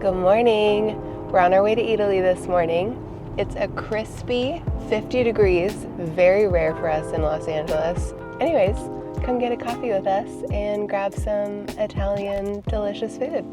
Good morning. We're on our way to Eataly this morning. It's a crispy 50 degrees, very rare for us in Los Angeles. Anyways, come get a coffee with us and grab some Italian delicious food.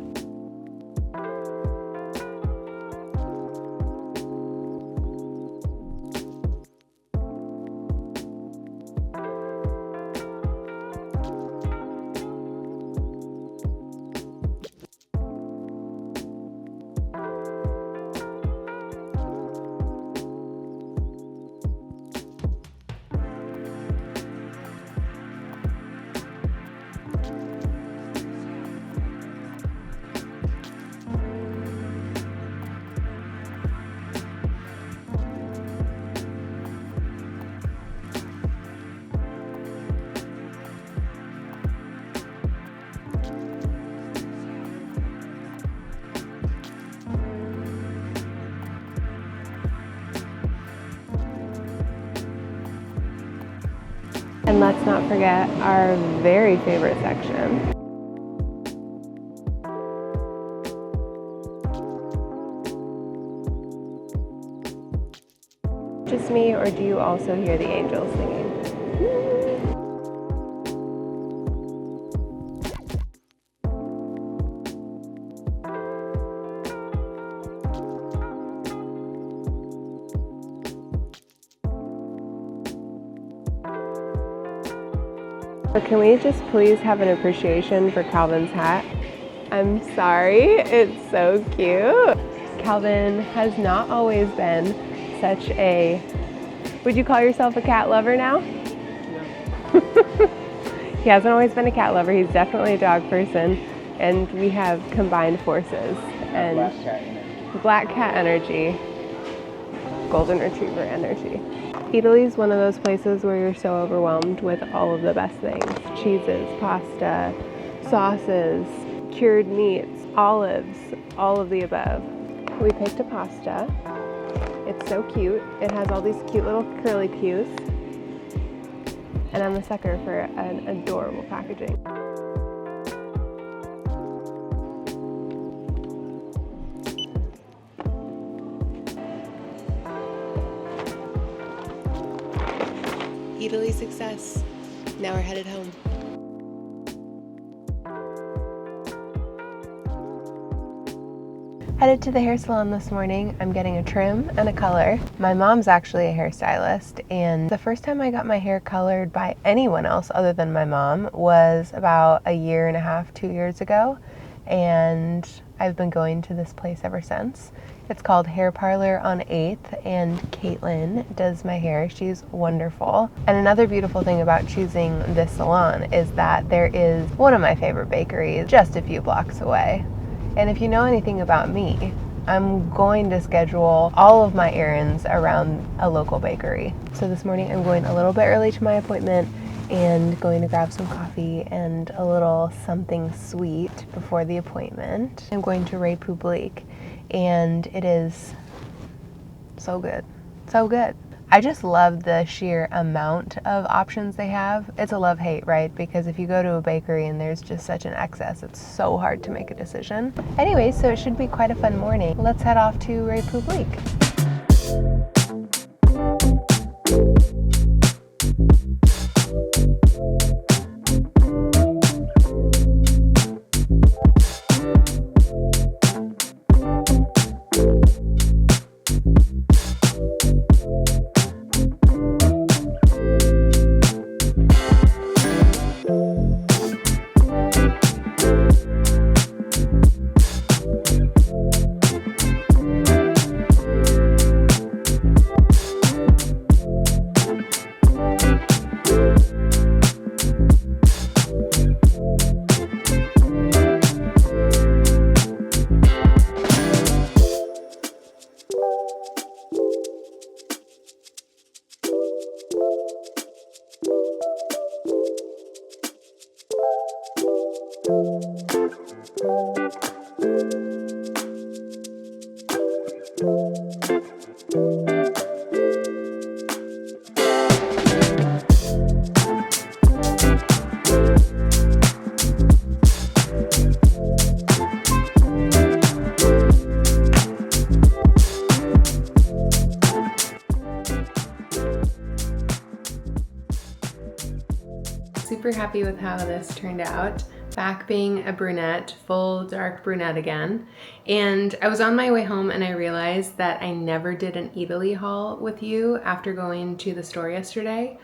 And let's not forget our very favorite section. Just me, or do you also hear the angels singing? But can we just please have an appreciation for Calvin's hat? I'm sorry, it's so cute. Calvin has not always been such a, would you call yourself a cat lover now? No. He hasn't always been a cat lover, he's definitely a dog person, and we have combined forces. And black cat energy, golden retriever energy. Eataly is one of those places where you're so overwhelmed with all of the best things. Cheeses, pasta, sauces, cured meats, olives, all of the above. We picked a pasta. It's so cute. It has all these cute little curly cues. And I'm a sucker for an adorable packaging. Eataly success. Now we're headed home. Headed to the hair salon this morning. I'm getting a trim and a color. My mom's actually a hairstylist, and the first time I got my hair colored by anyone else other than my mom was about a year and a half, 2 years ago, and I've been going to this place ever since. It's called Hair Parlor on 8th, and Caitlin does my hair. She's wonderful. And another beautiful thing about choosing this salon is that there is one of my favorite bakeries just a few blocks away. And if you know anything about me, I'm going to schedule all of my errands around a local bakery. So this morning I'm going a little bit early to my appointment and going to grab some coffee and a little something sweet before the appointment. I'm going to Republique, and it is so good, so good. I just love the sheer amount of options they have. It's a love-hate, right? Because if you go to a bakery and there's just such an excess, it's so hard to make a decision. Anyway, so it should be quite a fun morning. Let's head off to Republique. super happy with how this turned out. Back being a brunette, full dark brunette again. And I was on my way home and I realized that I never did an Eataly haul with you after going to the store yesterday.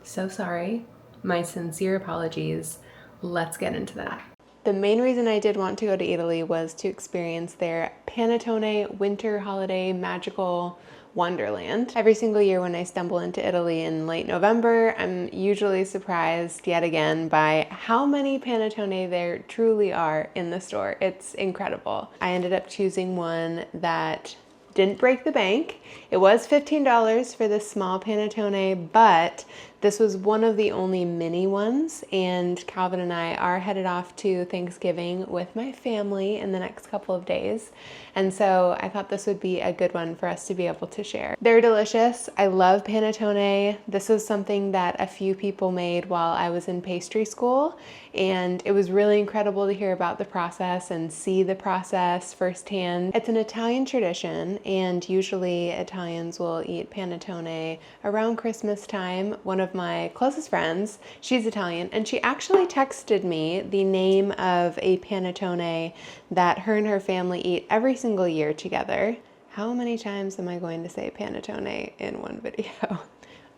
So sorry. My sincere apologies. Let's get into that. The main reason I did want to go to Eataly was to experience their Panetonne winter holiday magical wonderland. Every single year when I stumble into Italy in late November, I'm usually surprised yet again by how many panettone there truly are in the store. It's incredible. I ended up choosing one that didn't break the bank. It was $15 for this small panettone, but this was one of the only mini ones, and Calvin and I are headed off to Thanksgiving with my family in the next couple of days, and so I thought this would be a good one for us to be able to share. They're delicious. I love panettone. This is something that a few people made while I was in pastry school, and it was really incredible to hear about the process and see the process firsthand. It's an Italian tradition, and usually Italians will eat panettone around Christmas time. One of my closest friends, she's Italian, and she actually texted me the name of a panettone that her and her family eat every single year together. How many times am I going to say panettone in one video?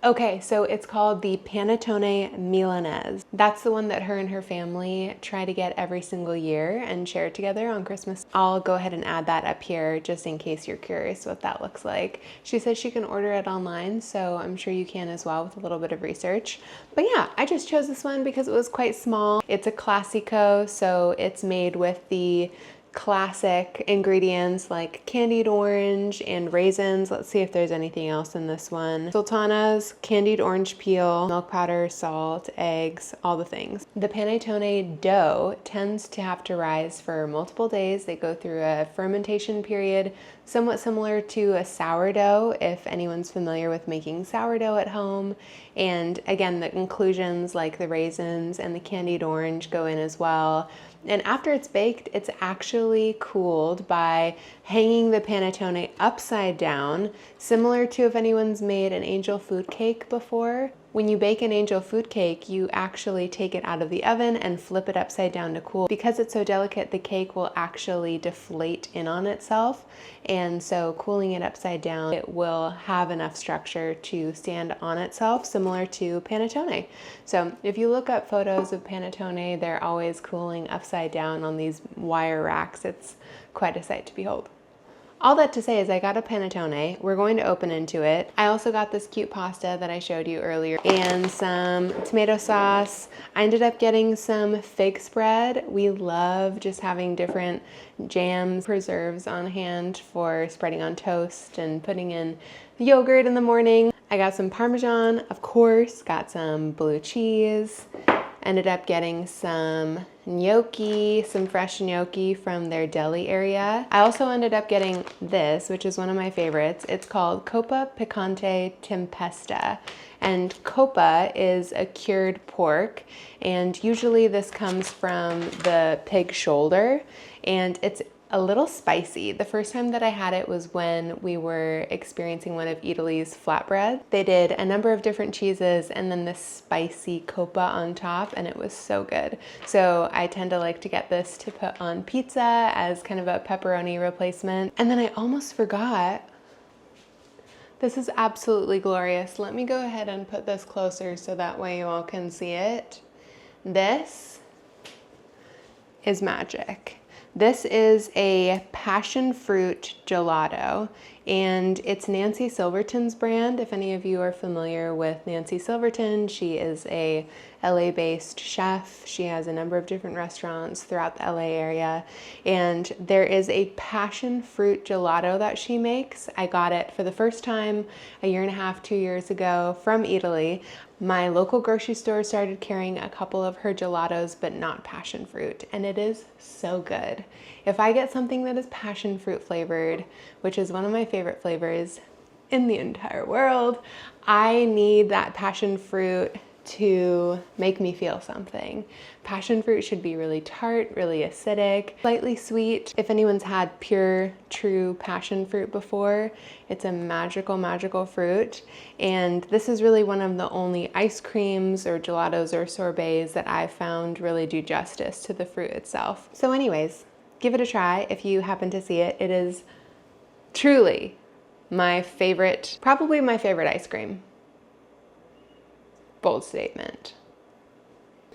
Okay, so it's called the Panettone Milanese. That's the one that her and her family try to get every single year and share together on Christmas. I'll go ahead and add that up here just in case you're curious what that looks like. She says she can order it online, so I'm sure you can as well with a little bit of research. But yeah, I just chose this one because it was quite small. It's a Classico, so it's made with the classic ingredients like candied orange and raisins. Let's see if there's anything else in this one. Sultanas, candied orange peel, milk powder, salt, eggs, all the things. The panettone dough tends to have to rise for multiple days. They go through a fermentation period, somewhat similar to a sourdough, if anyone's familiar with making sourdough at home. And again, the inclusions like the raisins and the candied orange go in as well. And after it's baked, it's actually cooled by hanging the panettone upside down, similar to if anyone's made an angel food cake before. When you bake an angel food cake, you actually take it out of the oven and flip it upside down to cool. Because it's so delicate, the cake will actually deflate in on itself. And so cooling it upside down, it will have enough structure to stand on itself, similar to panettone. So if you look up photos of panettone, they're always cooling upside down on these wire racks. It's quite a sight to behold. All that to say is I got a panettone. We're going to open into it. I also got this cute pasta that I showed you earlier and some tomato sauce. I ended up getting some fig spread. We love just having different jams, preserves on hand for spreading on toast and putting in yogurt in the morning. I got some Parmesan, of course, got some blue cheese. Ended up getting some gnocchi, some fresh gnocchi from their deli area. I also ended up getting this, which is one of my favorites. It's called Coppa Piccante Tempesta. And coppa is a cured pork, and usually this comes from the pig shoulder, and it's a little spicy. The first time that I had it was when we were experiencing one of Eataly's flatbread. They did a number of different cheeses and then this spicy coppa on top, and it was so good. So I tend to like to get this to put on pizza as kind of a pepperoni replacement. And then I almost forgot. This is absolutely glorious. Let me go ahead and put this closer so that way you all can see it. This is magic. This is a passion fruit gelato, and it's Nancy Silverton's brand. If any of you are familiar with Nancy Silverton, she is a LA-based chef. She has a number of different restaurants throughout the LA area, and there is a passion fruit gelato that she makes. I got it for the first time a year and a half, 2 years ago from Eataly. My local grocery store started carrying a couple of her gelatos, but not passion fruit, and it is so good. If I get something that is passion fruit flavored, which is one of my flavors in the entire world, I need that passion fruit to make me feel something. Passion fruit should be really tart, really acidic, slightly sweet. If anyone's had pure, true passion fruit before, it's a magical, magical fruit. And this is really one of the only ice creams or gelatos or sorbets that I've found really do justice to the fruit itself. So anyways, give it a try if you happen to see it. It is truly my favorite, probably my favorite ice cream. Bold statement.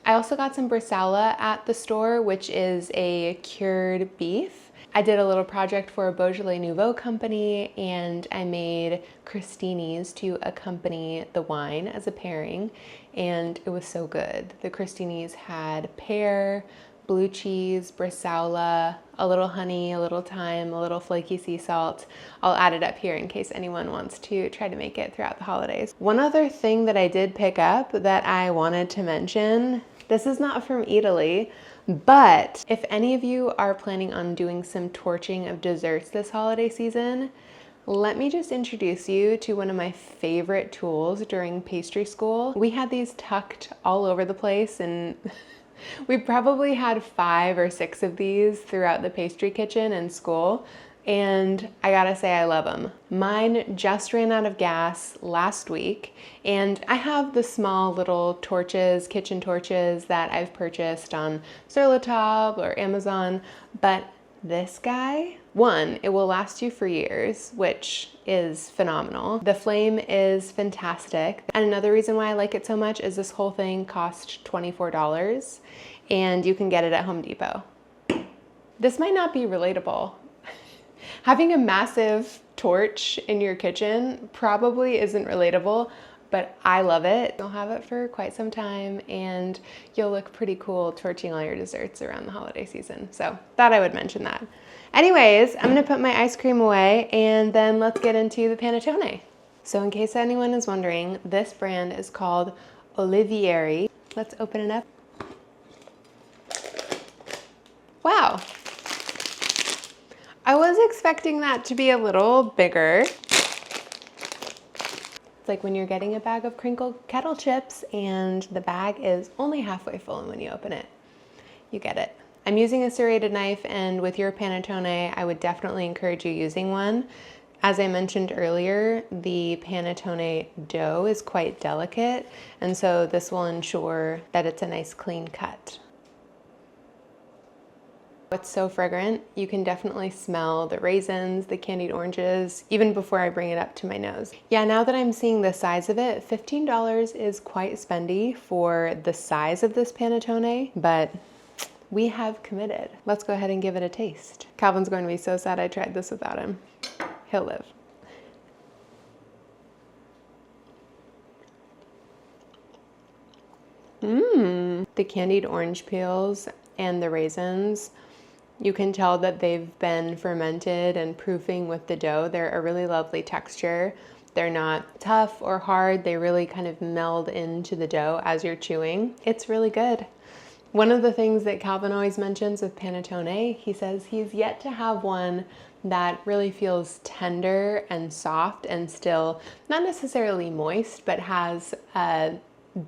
I also got some bresaola at the store, which is a cured beef. I did a little project for a Beaujolais Nouveau company, and I made crostinis to accompany the wine as a pairing, and it was so good. The crostinis had pear, blue cheese, bresaola, a little honey, a little thyme, a little flaky sea salt. I'll add it up here in case anyone wants to try to make it throughout the holidays. One other thing that I did pick up that I wanted to mention, this is not from Eataly, but if any of you are planning on doing some torching of desserts this holiday season, let me just introduce you to one of my favorite tools during pastry school. We had these tucked all over the place, and we probably had 5 or 6 of these throughout the pastry kitchen in school, and I gotta say I love them. Mine just ran out of gas last week, and I have the small little torches, kitchen torches that I've purchased on Sur La Table or Amazon, but this guy, one, it will last you for years, which is phenomenal. The flame is fantastic. And another reason why I like it so much is this whole thing cost $24, and you can get it at Home Depot. This might not be relatable. Having a massive torch in your kitchen probably isn't relatable, but I love it. You'll have it for quite some time, and you'll look pretty cool torching all your desserts around the holiday season. So thought I would mention that. Anyways, I'm gonna put my ice cream away, and then let's get into the panettone. So in case anyone is wondering, this brand is called Olivieri. Let's open it up. Wow. I was expecting that to be a little bigger. It's like when you're getting a bag of crinkled kettle chips and the bag is only halfway full, and when you open it, you get it. I'm using a serrated knife, and with your panettone, I would definitely encourage you using one. As I mentioned earlier, the panettone dough is quite delicate, and so this will ensure that it's a nice clean cut. It's so fragrant. You can definitely smell the raisins, the candied oranges, even before I bring it up to my nose. Yeah, now that I'm seeing the size of it, $15 is quite spendy for the size of this panettone, but we have committed. Let's go ahead and give it a taste. Calvin's going to be so sad I tried this without him. He'll live. The candied orange peels and the raisins, you can tell that they've been fermented and proofing with the dough. They're a really lovely texture. They're not tough or hard. They really kind of meld into the dough as you're chewing. It's really good. One of the things that Calvin always mentions with panettone, he says he's yet to have one that really feels tender and soft and still not necessarily moist, but has a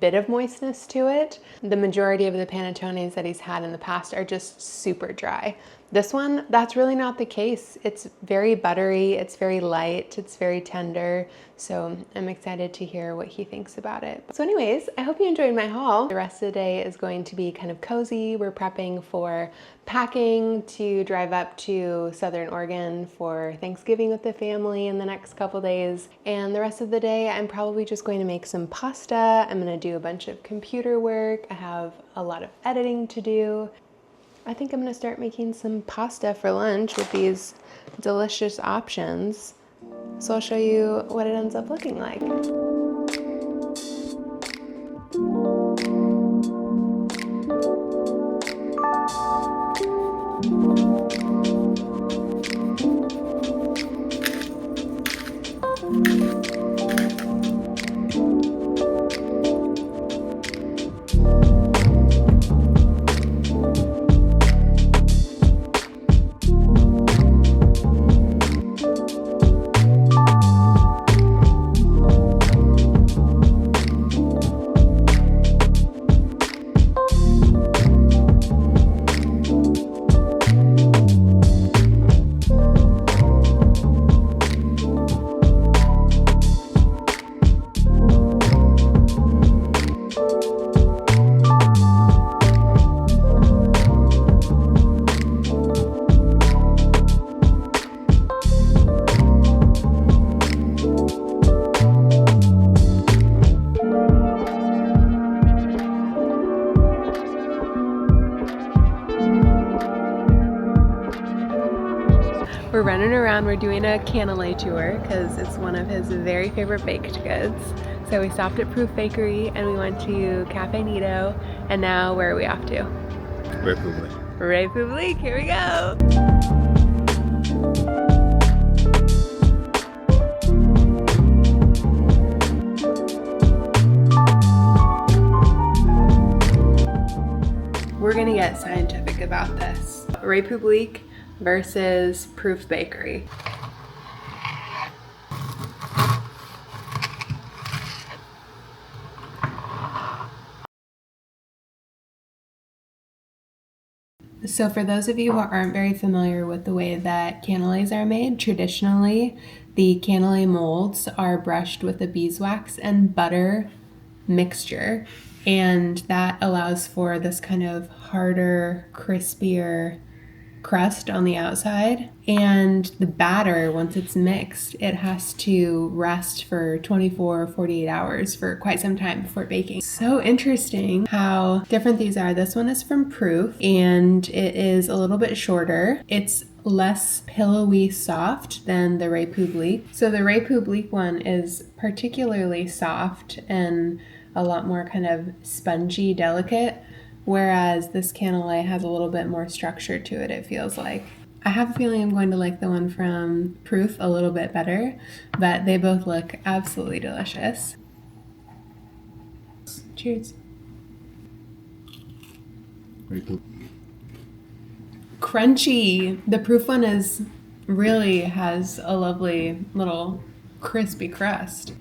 bit of moistness to it. The majority of the panettones that he's had in the past are just super dry. This one, that's really not the case. It's very buttery, it's very light, it's very tender. So I'm excited to hear what he thinks about it. So anyways, I hope you enjoyed my haul. The rest of the day is going to be kind of cozy. We're prepping for packing to drive up to Southern Oregon for Thanksgiving with the family in the next couple days. And the rest of the day, I'm probably just going to make some pasta. I'm gonna do a bunch of computer work. I have a lot of editing to do. I think I'm gonna start making some pasta for lunch with these delicious options. So I'll show you what it ends up looking like. town. We're doing a Cannelé tour because it's one of his very favorite baked goods. So we stopped at Proof Bakery and we went to Cafe Nido, and now where are we off to? Republique. Republique, here we go! We're gonna get scientific about this. Republique versus Proof Bakery. So for those of you who aren't very familiar with the way that cannelés are made, traditionally the cannelé molds are brushed with a beeswax and butter mixture, and that allows for this kind of harder, crispier crust on the outside. And the batter, once it's mixed, it has to rest for 24 or 48 hours for quite some time before baking. So interesting how different these are. This one is from Proof and it is a little bit shorter. It's less pillowy soft than the Republique. So the Republique one is particularly soft and a lot more kind of spongy, delicate, whereas this Cannelé has a little bit more structure to it, it feels like. I have a feeling I'm going to like the one from Proof a little bit better, but they both look absolutely delicious. Cheers. Crunchy. The Proof one really has a lovely little crispy crust.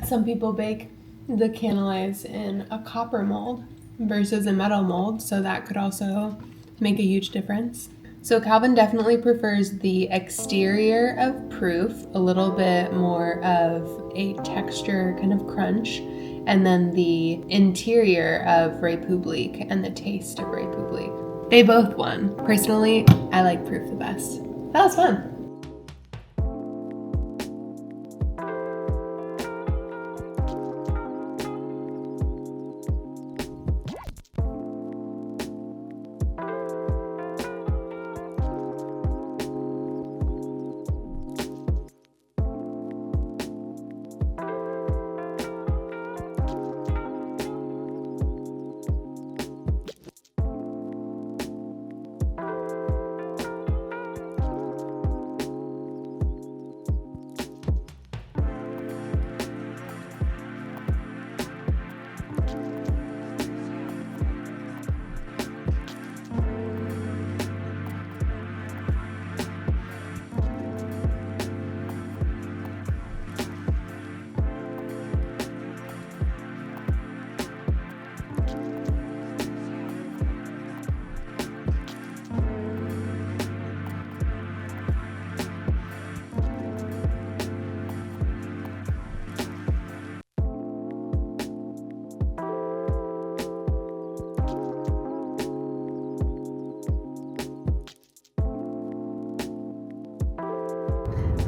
Some people bake the cannelés in a copper mold versus a metal mold, so that could also make a huge difference. So Calvin definitely prefers the exterior of Proof, a little bit more of a texture kind of crunch, and then the interior of Republique and the taste of Republique. They both won. Personally, I like Proof the best. That was fun.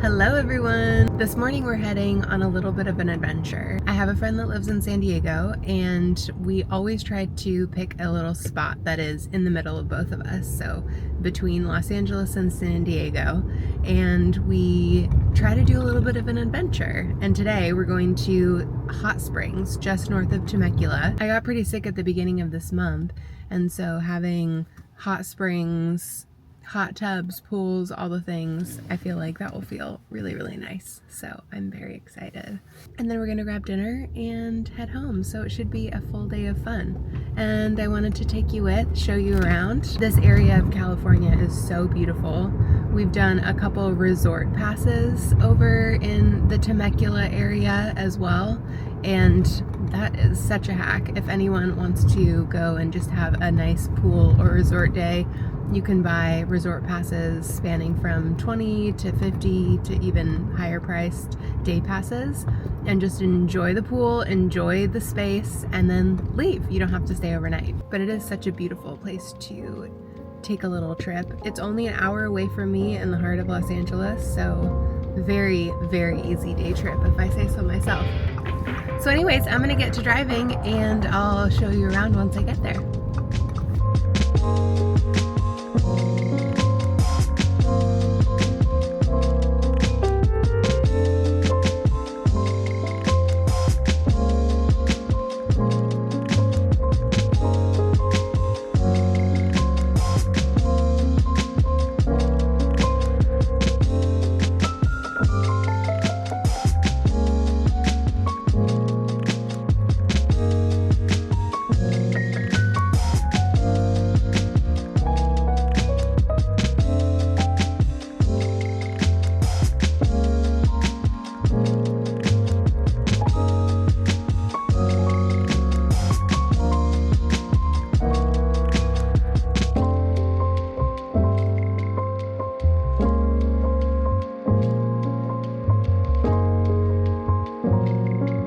Hello everyone! This morning we're heading on a little bit of an adventure. I have a friend that lives in San Diego and we always try to pick a little spot that is in the middle of both of us, so between Los Angeles and San Diego, and we try to do a little bit of an adventure. And today we're going to Hot Springs, just north of Temecula. I got pretty sick at the beginning of this month, and so having hot springs, hot tubs, pools, all the things, I feel like that will feel really, really nice. So I'm very excited. And then we're gonna grab dinner and head home. So it should be a full day of fun. And I wanted to take you with, show you around. This area of California is so beautiful. We've done a couple resort passes over in the Temecula area as well. And that is such a hack. If anyone wants to go and just have a nice pool or resort day, you can buy resort passes spanning from 20 to 50 to even higher priced day passes, and just enjoy the pool, enjoy the space, and then leave. You don't have to stay overnight. But it is such a beautiful place to take a little trip. It's only an hour away from me in the heart of Los Angeles, so very, very easy day trip if I say so myself. So anyways, I'm gonna get to driving and I'll show you around once I get there.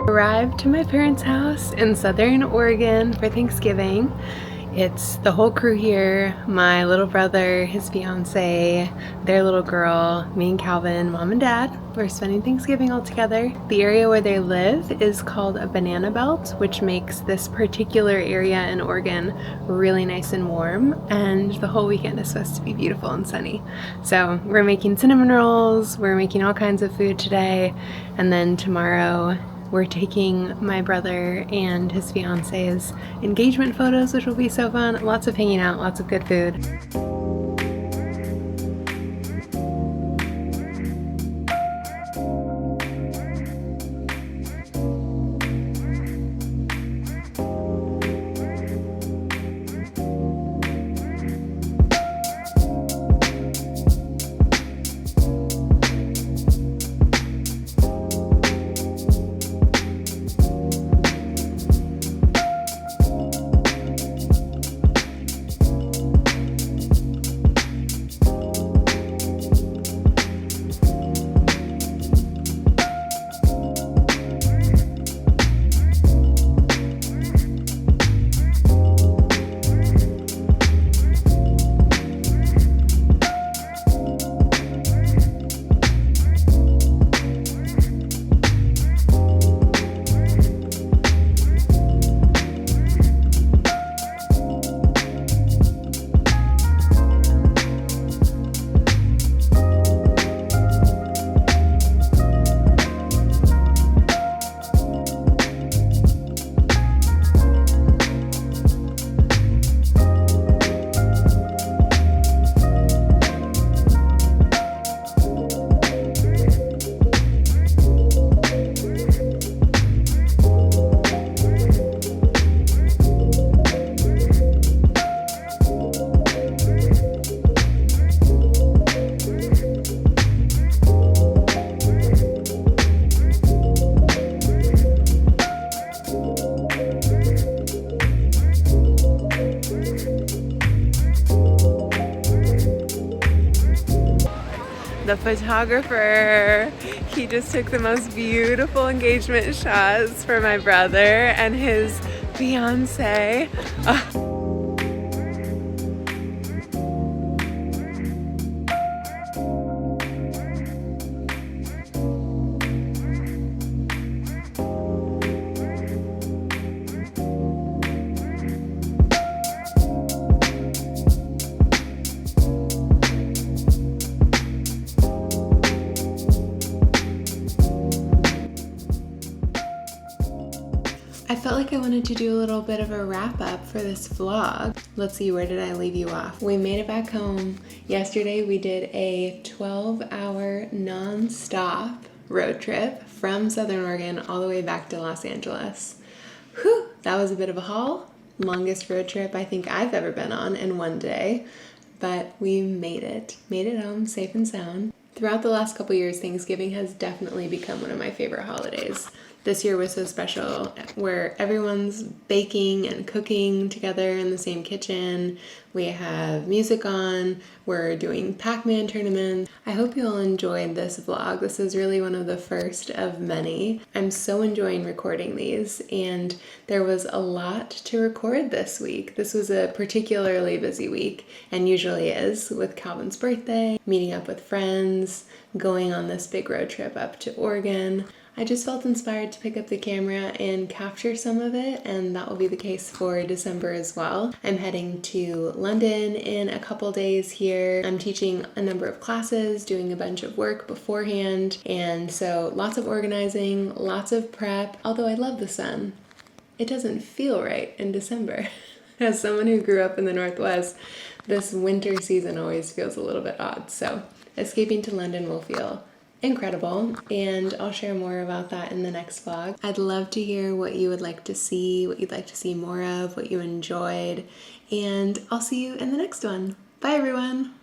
Arrived to my parents' house in Southern Oregon for Thanksgiving. It's the whole crew here, my little brother, his fiance, their little girl, me and Calvin, mom and dad. We're spending Thanksgiving all together. The area where they live is called a banana belt, which makes this particular area in Oregon really nice and warm, and the whole weekend is supposed to be beautiful and sunny. So we're making cinnamon rolls, we're making all kinds of food today, and then tomorrow we're taking my brother and his fiance's engagement photos, which will be so fun. Lots of hanging out, lots of good food. The photographer, he just took the most beautiful engagement shots for my brother and his fiance. Oh. I felt like I wanted to do a little bit of a wrap up for this vlog. Let's see, where did I leave you off? We made it back home. Yesterday we did a 12-hour non-stop road trip from Southern Oregon all the way back to Los Angeles. Whew, that was a bit of a haul. Longest road trip I think I've ever been on in one day, but we made it home safe and sound. Throughout the last couple years, Thanksgiving has definitely become one of my favorite holidays. This year was so special, where everyone's baking and cooking together in the same kitchen. We have music on, we're doing Pac-Man tournaments. I hope you all enjoyed this vlog. This is really one of the first of many. I'm so enjoying recording these, and there was a lot to record this week. This was a particularly busy week, and usually is, with Calvin's birthday, meeting up with friends, going on this big road trip up to Oregon. I just felt inspired to pick up the camera and capture some of it, and that will be the case for December as well. I'm heading to London in a couple days here. I'm teaching a number of classes, doing a bunch of work beforehand, and so lots of organizing, lots of prep. Although I love the sun, it doesn't feel right in December. As someone who grew up in the Northwest, this winter season always feels a little bit odd, so escaping to London will feel incredible, and I'll share more about that in the next vlog. I'd love to hear what you would like to see, what you'd like to see more of, what you enjoyed, and I'll see you in the next one. Bye everyone!